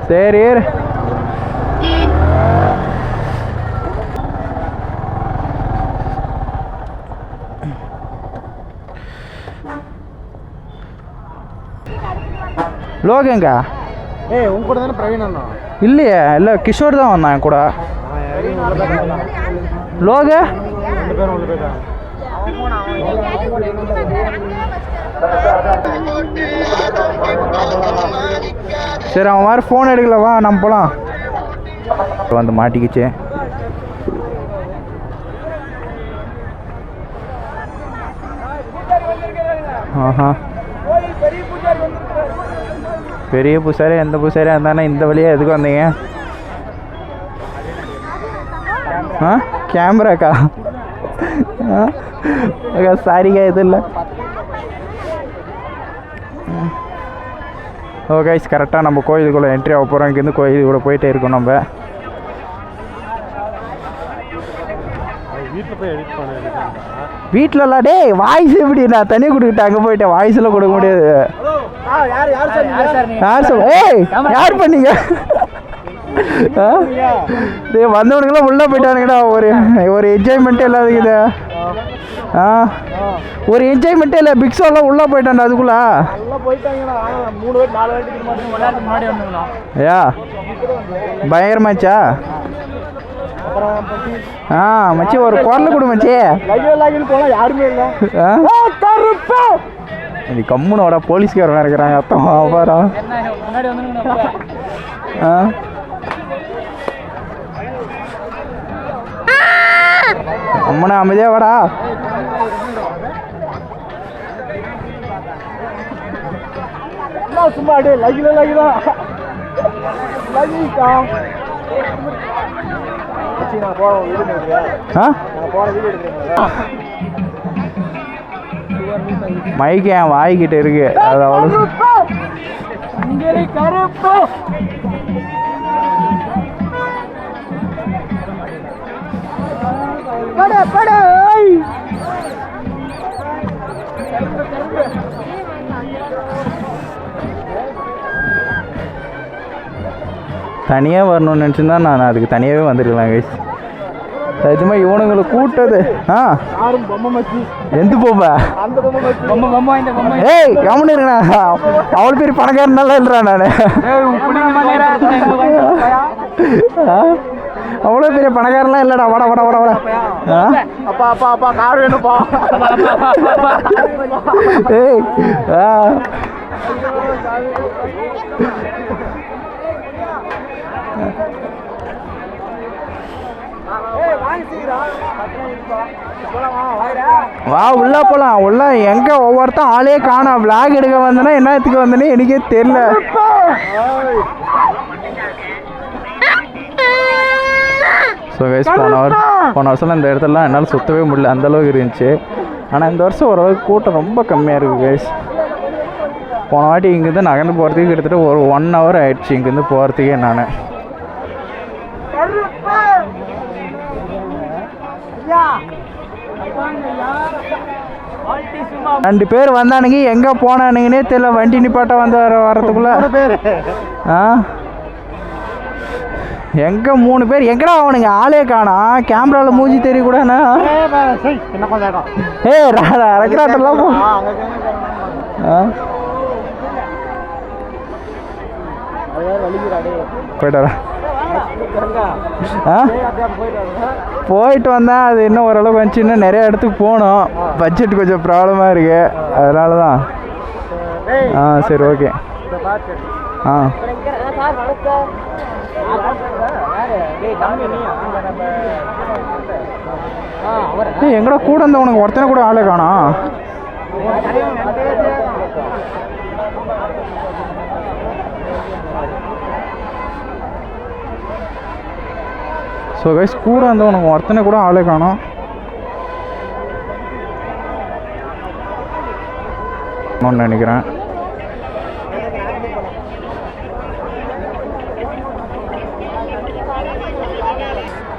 சரி லோகங்க உங்க கூட தானே பிரவீன் அண்ணா? இல்லையே, இல்லை கிஷோர் தான் வந்தான் என் கூட. லோக சரி, அவன் மாதிரி ஃபோன் எடுக்கலவா, நம்ம போகலாம். வந்து மாட்டிக்கிச்சு. ஆஹா, பெரிய பூசாரி எந்த பூசாரியாக இருந்தானே இந்த வழியாக எதுக்கு வந்தீங்க? ஆ கேமராக்கா? சாரிக்கா, இது இல்லை. ஓகே, கரெக்டாக நம்ம கோயிலுக்குள்ளே என்ட்ரி ஆக போகிறோம். இங்கேருந்து கோயில் கூட போயிட்டே இருக்கோம். நம்ம வீட்டிலலாம் டே வாய்ஸ் எப்படி நான் தனியாக கொடுக்கிட்டேன். அங்கே போயிட்டேன், வாய்ஸ்லாம் கொடுக்க முடியாது. யார் பண்ணீங்க? வந்தவனுங்களாம் உள்ளே போயிட்டானுங்கடா. ஒரு என்ஜாய்மெண்ட்டே இல்லாதீங்க. ஒரு என்ஜாய்மெண்ட்டே இல்லை. பிக்ஸோலாம் உள்ளே போயிட்டான்டா அதுக்குள்ள. ஐயா பயங்கரமாச்சா? மச்சி ஒரு குரல் கொடு மச்சி. நீ கம்முனோட போலீஸ்காரன் இருக்கிறாங்க. அத்தம் பாரா. அம்மனா அமைதியா வாடா. சும்மா மைக்கு என் வாய்கிட்ட இருக்கு. அது அவ்வளோ தனியாக வரணும்னு நினச்சிருந்தா நான் அதுக்கு தனியாகவே வந்துருக்கலாம் கைஸ். நிஜமா இவனுங்களை கூட்டது. எந்த போப்பா? ஏய் கவனம் இருங்கண்ணா. அவ்வளோ பேர் பணக்காரனால இல்லைடா நான். அவ்வளோ பெரிய பணக்காரன்லாம் இல்லைடா. வாடா வாடா வாடா வாடா. அப்பா அப்பா அப்பா கார் வேணுப்பா. ஏய் வா உள்ள போலாம். உள்ள எங்க ஒவ்வொருத்தன் ஆளே காணோம். விளாக் எடுக்க வந்தனா என்னத்துக்கு வந்தனே எனக்கே தெரியல. ஸோ கைஸ் போன வருஷம் இந்த இடத்துலலாம் என்னால் சுற்றவே முடியல, அந்தளவுக்கு இருந்துச்சு. ஆனால் இந்த வருஷம் ஓரளவுக்கு கூட்டம் ரொம்ப கம்மியாக இருக்குது கைஸ். போன வாட்டி இங்கேருந்து நகர்ந்து போகிறதுக்கு கிட்டத்தட்ட ஒரு 1 hour ஆயிடுச்சு இங்கேருந்து போகிறதுக்கே. நான் 2 பேர் வந்தானுங்க, எங்கே போனானுங்கன்னே தெரியல. வண்டி நிப்பாட்ட வந்து வரதுக்குள்ள எங்கே 3 பேர் எங்கடா அவனுங்க? ஆளே காணா. கேமராவில் மூஞ்சி தெரியக்கூடாண்ணா. ரக்கராட்டெல்லாம் போ. போயிட்டாரா? போயிட்டு வந்தேன். அது இன்னும் ஓரளவுக்கு வந்துச்சு. இன்னும் நிறைய இடத்துக்கு போகணும். பட்ஜெட் கொஞ்சம் ப்ராப்ளமாக இருக்கு, அதனால தான். சரி ஓகே. எங்கடா கூட இருந்தவனுக்கு ஒருத்தனை கூட ஆளே காணோம். ஸோ கைஸ் கூட இருந்தவனுக்கு ஒருத்தனை கூட ஆளே காணோம். நினைக்கிறேன்.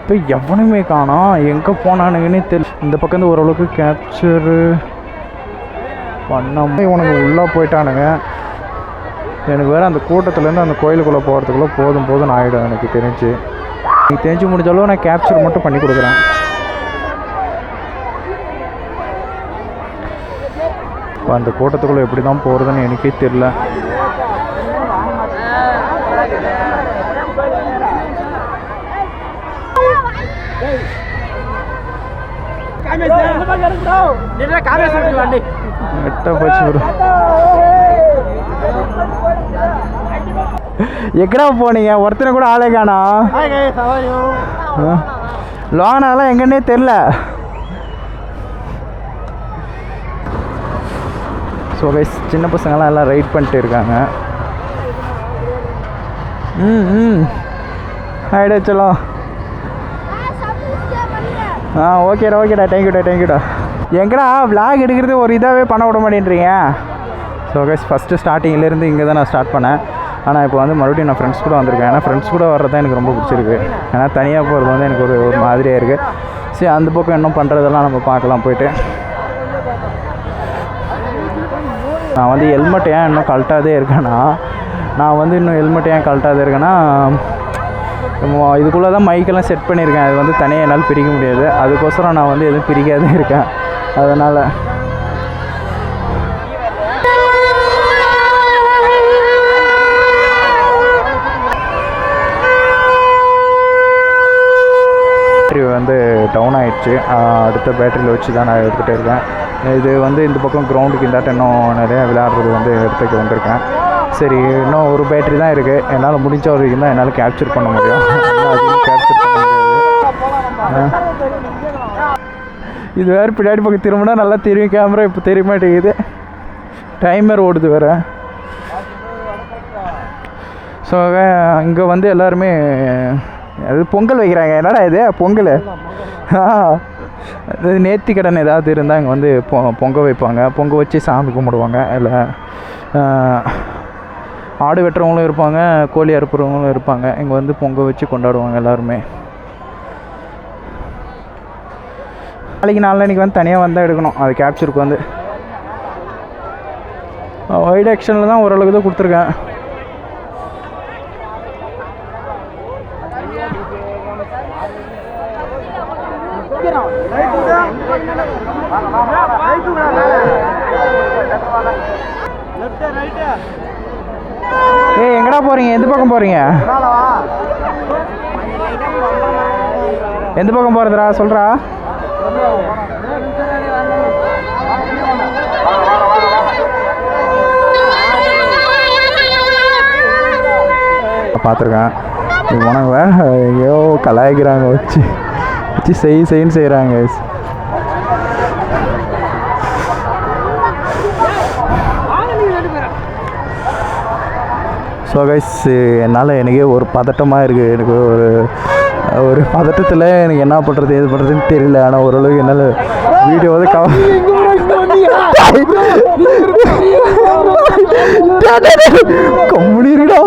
இப்போ எவனுமே காணோம். எங்கே போனானுங்கன்னே தெரியல. இந்த பக்கம் ஓரளவுக்கு கேப்சரு பண்ண உனக்கு உள்ளே போயிட்டானுங்க. எனக்கு வேறு அந்த கூட்டத்துலேருந்து அந்த கோயிலுக்குள்ளே போகிறதுக்குள்ளே போதும் ஆகிடும் எனக்கு தெரிஞ்சு. எனக்கு தெரிஞ்சு முடிஞ்சாலும் நான் கேப்சர் மட்டும் பண்ணி கொடுக்குறேன். இப்போ அந்த கூட்டத்துக்குள்ளே எப்படி தான் போகிறதுன்னு எனக்கே தெரில. எக்கடா போனீங்க? ஒருத்தனை கூட ஆளே காணா. லோனாலாம் எங்கன்னே தெரில. ஸோ கைஸ், சின்ன பசங்களாம் எல்லாம் ரைட் பண்ணிட்டு இருக்காங்க. ஆயிடா சொல்லலாம். ஓகேடா தேங்க்யூடா. எங்கடா விளாக் எடுக்கிறது ஒரு இதாகவே பண்ண விட மாட்டேன்றீங்க? ஸோ கைஸ், ஃபஸ்ட்டு ஸ்டார்டிங்லேருந்து இங்கே தான் நான் ஸ்டார்ட் பண்ணேன். ஆனால் இப்போ வந்து மறுபடியும் நான் ஃப்ரெண்ட்ஸ் கூட வந்திருக்கேன். ஏன்னா ஃப்ரெண்ட்ஸ் கூட வர்றது தான் எனக்கு ரொம்ப பிடிச்சிருக்கு. ஏன்னா தனியாக போகிறது வந்து எனக்கு ஒரு மாதிரியாக இருக்குது. சரி, அந்த பக்கம் இன்னும் பண்ணுறதெல்லாம் நம்ம பார்க்கலாம் போய்ட்டு. நான் வந்து ஹெல்மெட் ஏன் இன்னும் கழட்டாதே இருக்கேன்னா, இதுக்குள்ளே தான் மைக்கெல்லாம் செட் பண்ணியிருக்கேன். அது வந்து தனியாக என்னால் பிரிக்க முடியாது. அதுக்கோசரம் நான் வந்து எதுவும் பிரிக்காதே இருக்கேன். அதனால் பேட்ரி வந்து டவுன் ஆகிடுச்சு. அடுத்த பேட்டரியில் வச்சு தான் நான் எடுத்துகிட்டே இருக்கேன். இது வந்து இந்த பக்கம் கிரவுண்டுக்கு இந்தாட்ட இன்னும் நிறையா விளையாடுறது வந்து எடுத்துக்க வந்திருக்கேன். சரி, இன்னும் ஒரு பேட்டரி தான் இருக்குது. என்னால் முடிஞ்ச வரைக்கும் தான் என்னால் கேப்சர் பண்ண முடியும். அதிகம் கேப்சர் பண்ண முடியாது. இது வேறு பின்னாடி பக்கம் திரும்பினா நல்லா தெரியும் கேமரா. இப்போ தெரிய மாட்டேங்குது. டைமர் ஓடுது வேறு. ஸோ இங்கே வந்து எல்லாருமே அது பொங்கல் வைக்கிறாங்க. என்னடா இது பொங்கல்? அது நேர்த்திக்கடன் ஏதாவது இருந்தால் இங்கே வந்து பொங்கல் வைப்பாங்க. பொங்கல் வச்சு சாமி கும்பிடுவாங்க. இல்லை ஆடு வெட்டுறவங்களும் இருப்பாங்க, கோழி அறுப்புறவங்களும் இருப்பாங்க. இங்கே வந்து பொங்கல் வச்சு கொண்டாடுவாங்க எல்லாருமே. நாளைக்கு வந்து தனியாக வந்தால் எடுக்கணும். அது கேப்சருக்கு வந்து வைட் ஆக்ஷனில் தான் ஓரளவுக்கு தான் கொடுத்துருக்கேன். ஏய், எங்கடா போகிறீங்க? எந்த பக்கம் போகிறீங்க? எந்த பக்கம் போகிறதுடா சொல்கிறா? பார்த்துருக்கேன். உனக்கு வேற ஐயோ கலாய்க்கிறாங்க. வச்சு செய்ன்னு செய்கிறாங்க. ஸோ கைஸ், எனக்கே ஒரு பதட்டமாக இருக்குது. எனக்கு ஒரு பதட்டத்தில் எனக்கு என்ன பண்ணுறது எது பண்ணுறதுன்னு தெரியல. ஆனால் ஓரளவுக்கு என்னால் வீடியோ வந்து கம்பெனி இருக்குடா.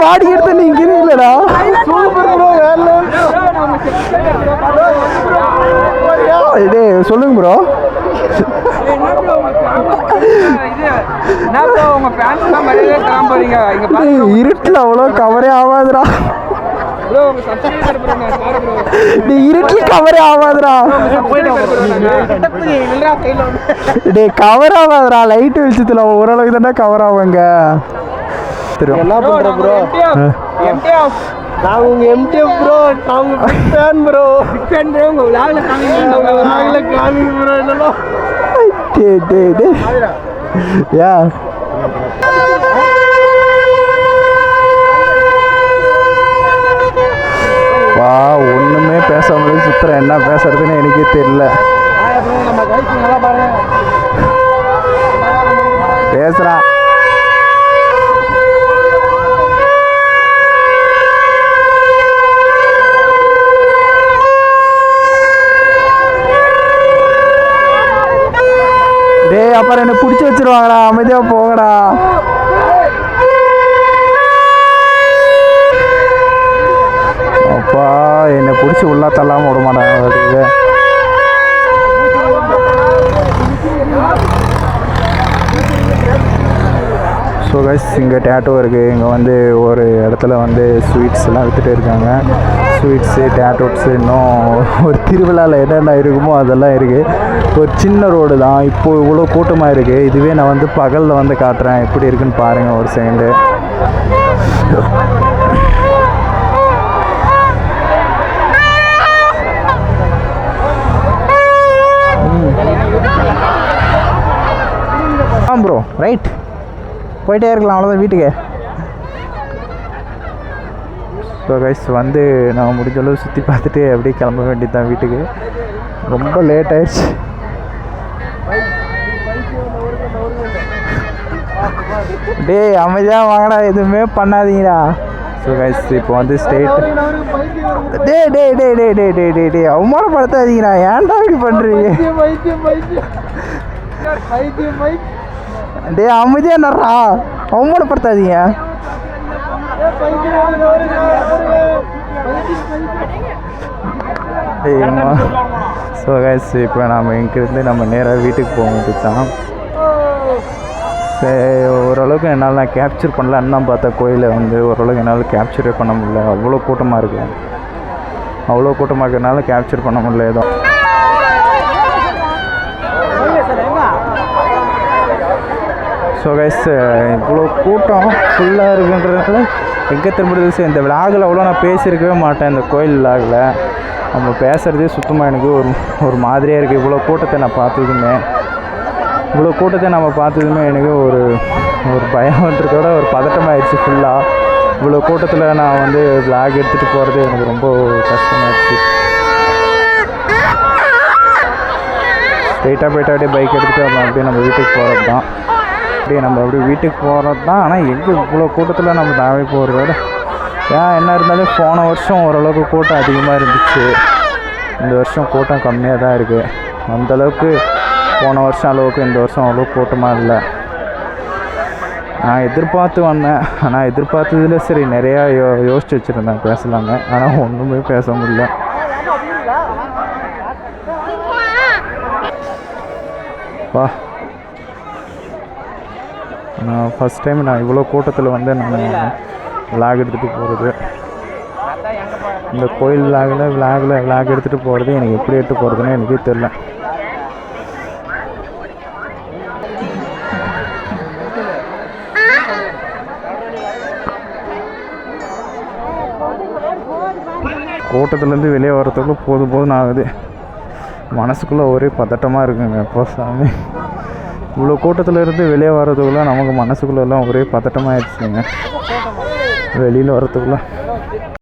பாடி எடுத்த நீங்க இல்லடா. சொல்லுங்க ப்ரோ. இருட்டில் அவ்வளோ கவரே ஆகாதுடா. நீ இருட்டில் கவரே ஆகாதுடா. டே கவர் ஆகாதுடா. லைட் வெளிச்சத்தில் ஓரளவுக்கு தானே கவர் ஆகுங்க. என்ன பண்ற ப்ரோ? நான் உங்க எம்டிஎஃப் ப்ரோ. நான் உங்க பிக் ஃபேன் ப்ரோ. உங்க vlogல காமிங்க ப்ரோ. என்னடா டே யா வா, ஒன்றுமே பேசாமலே சுற்றுறேன். என்ன பேசுறதுன்னு எனக்கே தெரியல. பேசுகிறா. டேய் அப்புறம் என்ன பிடிச்சி வச்சிருவாங்கடா, அமைதியாக போங்கடா. அப்பா என்னை பிடிச்சி உள்ளே தள்ளாமல் விட மாட்டாங்க. ஸோ கைஸ் இங்கே டேட்டோ இருக்குது. இங்கே வந்து ஒரு இடத்துல வந்து ஸ்வீட்ஸ்லாம் விற்றுட்டு இருக்காங்க. ஸ்வீட்ஸு டேட்டோட்ஸு இன்னும் ஒரு திருவிழாவில் என்னென்ன இருக்குமோ அதெல்லாம் இருக்குது. ஒரு சின்ன ரோடு தான். இப்போது இவ்வளோ கூட்டமாக இருக்குது. இதுவே நான் வந்து பகலில் வந்து காட்டுறேன் எப்படி இருக்குன்னு பாருங்கள் ஒரு செகண்டு. ப்ரோ ரைட் போயிட்டே இருக்கலாம், அவ்வளோதான் வீட்டுக்கு. ஸோ கைஸ் வந்து நான் முடிஞ்ச அளவு சுற்றி பார்த்துட்டு அப்படியே கிளம்ப வேண்டியது தான் வீட்டுக்கு. ரொம்ப லேட் ஆயிடுச்சு. டேய் அமைதியாக வாங்கடா, எதுவுமே பண்ணாதீங்கடா. ஸோ கைஸ் இப்போ வந்து ஸ்டேட் டே டே டே டே டே டே டே டே அவமானப்படுத்தாதீங்கடா, ஏன்டா இப்படி பண்ணுறீங்க? டே அமைதியாக நடுறா, அவமானப்படுத்தாதீங்க. ஸோ கைஸ் இப்போ நம்ம இங்கேருந்து நம்ம நேராக வீட்டுக்கு போக வேண்டியது தான். சரி ஓரளவுக்கு என்னால் நான் கேப்சர் பண்ணலான்னு தான் பார்த்தா கோயிலை வந்து ஓரளவுக்கு என்னால் கேப்சரே பண்ண முடியல. அவ்வளோ கூட்டமாக இருக்குது. அவ்வளோ கூட்டமாக இருக்கிறதுனால கேப்சர் பண்ண முடியல ஏதோ. ஸோ கைஸ் இவ்வளோ கூட்டம் ஃபுல்லாக இருக்குன்றதுனால எங்கே திரும்புறது. இந்த விலாகில் அவ்வளோ நான் பேசியிருக்கவே மாட்டேன். இந்த கோயில் விலாகில் நம்ம பேசுகிறதே சுத்தமாக எனக்கு ஒரு மாதிரியாக இருக்குது. இவ்வளோ கூட்டத்தை நான் பார்த்ததுமே நம்ம பார்த்ததுமே எனக்கு ஒரு பயம்ன்றதோட ஒரு பதட்டமாகிடுச்சு ஃபுல்லாக. இவ்வளோ கூட்டத்தில் நான் வந்து விலாக் எடுத்துகிட்டு போகிறது எனக்கு ரொம்ப கஷ்டமாகிடுச்சு. ஸ்ட்ரெயிட்டாக போய்ட்டு அப்படியே பைக் எடுத்துகிட்டு அப்படியே நம்ம வீட்டுக்கு போகிறது தான். அப்படியே வீட்டுக்கு போகிறது தான். ஆனால் எங்கே இவ்வளோ கூட்டத்தில் நம்ம தாவி போகிறதோட என்ன இருந்தாலும் போன வருஷம் ஓரளவுக்கு கூட்டம் அதிகமாக இருந்துச்சு. இந்த வருஷம் கூட்டம் கம்மியாக தான் இருக்குது. அந்தளவுக்கு போன வருஷம் அளவுக்கு இந்த வருஷம் அவ்வளோ கூட்டமாக இல்லை. நான் எதிர்பார்த்து வந்தேன். ஆனால் எதிர்பார்த்ததில் சரி நிறையா யோசிச்சு வச்சுருந்தேன் பேசலாங்க. ஆனால் ஒன்றுமே பேச முடியல. வா நான் ஃபஸ்ட் டைம் நான் இவ்வளோ கூட்டத்தில் வந்து நான் விலாக் எடுத்துகிட்டு போகிறது. இந்த கோயில் விலாக் எடுத்துகிட்டு போகிறது எனக்கு எப்படி எடுத்து போகிறதுன்னு எனக்கே தெரில. கூட்டத்துலேருந்து வெளியே வரத்துக்குள்ளே போதும் ஆகுது. மனசுக்குள்ளே ஒரே பதட்டமாக இருக்குங்க. எப்போ சாமி இவ்வளோ கூட்டத்தில் இருந்து வெளியே வர்றதுக்குள்ளே நமக்கு மனசுக்குள்ளெல்லாம் ஒரே பதட்டமாகிடுச்சுங்க வெளியில் வர்றதுக்குள்ளே.